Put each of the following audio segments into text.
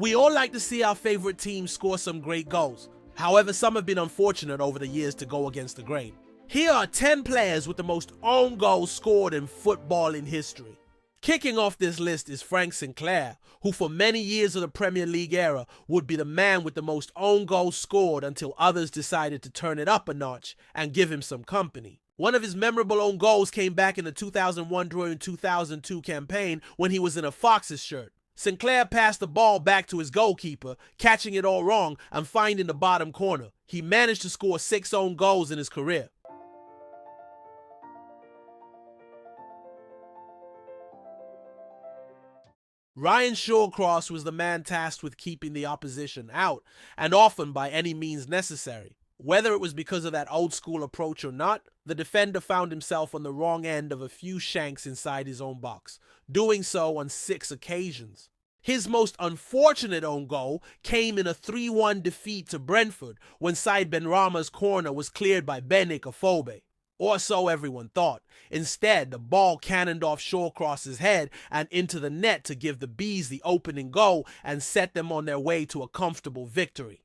We all like to see our favorite team score some great goals. However, some have been unfortunate over the years to go against the grain. Here are 10 players with the most own goals scored in football in history. Kicking off this list is Frank Sinclair, who for many years of the Premier League era would be the man with the most own goals scored until others decided to turn it up a notch and give him some company. One of his memorable own goals came back in the 2001-2002 campaign when he was in a Foxes shirt. Sinclair passed the ball back to his goalkeeper, catching it all wrong and finding the bottom corner. He managed to score 6 own goals in his career. Ryan Shawcross was the man tasked with keeping the opposition out, and often by any means necessary. Whether it was because of that old school approach or not, the defender found himself on the wrong end of a few shanks inside his own box, doing so on 6 occasions. His most unfortunate own goal came in a 3-1 defeat to Brentford when Said Benrahma's corner was cleared by Benik Afobe. Or so everyone thought. Instead, the ball cannoned off Shawcross's head and into the net to give the Bees the opening goal and set them on their way to a comfortable victory.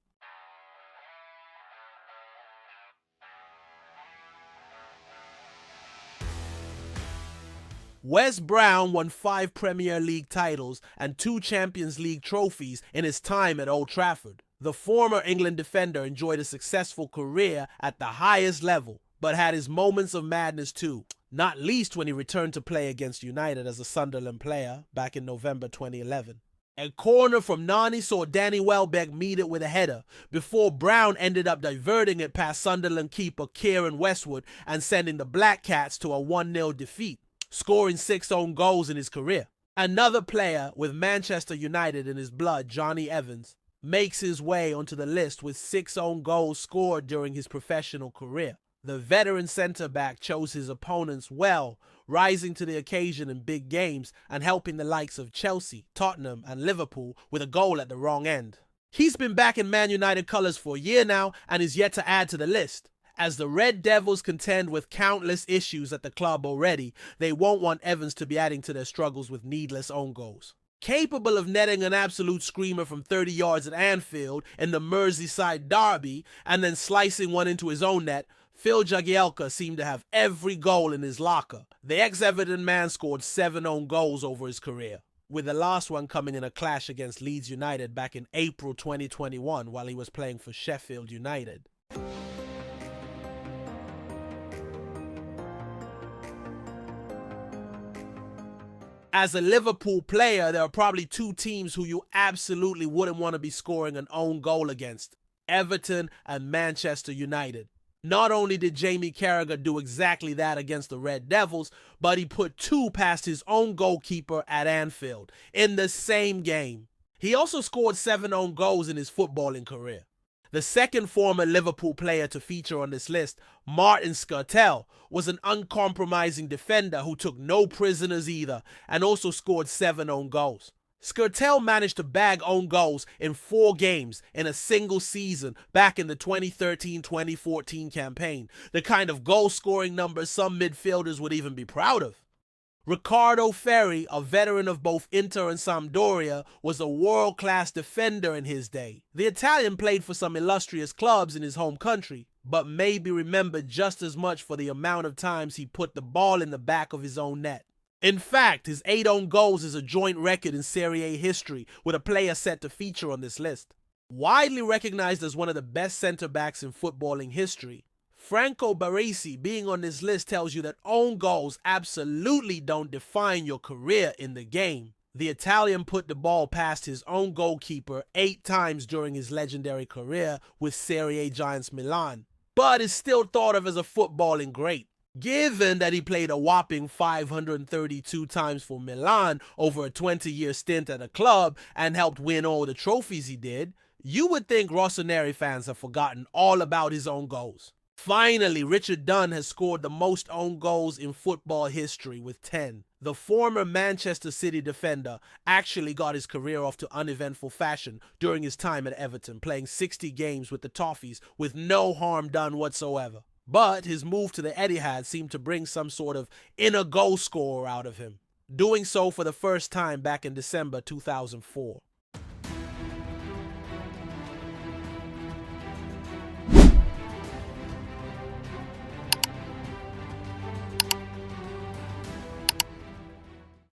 Wes Brown won 5 Premier League titles and 2 Champions League trophies in his time at Old Trafford. The former England defender enjoyed a successful career at the highest level, but had his moments of madness too, not least when he returned to play against United as a Sunderland player back in November 2011. A corner from Nani saw Danny Welbeck meet it with a header, before Brown ended up diverting it past Sunderland keeper Kieran Westwood and sending the Black Cats to a 1-0 defeat, scoring 6 own goals in his career. Another player with Manchester United in his blood, Johnny Evans, makes his way onto the list with 6 own goals scored during his professional career. The veteran centre-back chose his opponents well, rising to the occasion in big games and helping the likes of Chelsea, Tottenham and Liverpool with a goal at the wrong end. He's been back in Man United colours for a year now and is yet to add to the list. As the Red Devils contend with countless issues at the club already, they won't want Evans to be adding to their struggles with needless own goals. Capable of netting an absolute screamer from 30 yards at Anfield in the Merseyside derby and then slicing one into his own net, Phil Jagielka seemed to have every goal in his locker. The ex-Everton man scored 7 own goals over his career, with the last one coming in a clash against Leeds United back in April 2021 while he was playing for Sheffield United. As a Liverpool player, there are probably 2 teams who you absolutely wouldn't want to be scoring an own goal against: Everton and Manchester United. Not only did Jamie Carragher do exactly that against the Red Devils, but he put 2 past his own goalkeeper at Anfield in the same game. He also scored 7 own goals in his footballing career. The second former Liverpool player to feature on this list, Martin Skrtel, was an uncompromising defender who took no prisoners either and also scored 7 own goals. Skrtel managed to bag own goals in 4 games in a single season back in the 2013-2014 campaign, the kind of goal-scoring numbers some midfielders would even be proud of. Riccardo Ferri, a veteran of both Inter and Sampdoria, was a world-class defender in his day. The Italian played for some illustrious clubs in his home country, but may be remembered just as much for the amount of times he put the ball in the back of his own net. In fact, his 8 own goals is a joint record in Serie A history with a player set to feature on this list. Widely recognized as one of the best centre-backs in footballing history, Franco Baresi being on this list tells you that own goals absolutely don't define your career in the game. The Italian put the ball past his own goalkeeper 8 times during his legendary career with Serie A giants Milan, but is still thought of as a footballing great. Given that he played a whopping 532 times for Milan over a 20-year stint at a club and helped win all the trophies he did, you would think Rossoneri fans have forgotten all about his own goals. Finally, Richard Dunne has scored the most own goals in football history with 10. The former Manchester City defender actually got his career off to uneventful fashion during his time at Everton, playing 60 games with the Toffees with no harm done whatsoever. But his move to the Etihad seemed to bring some sort of inner goal scorer out of him, doing so for the first time back in December 2004.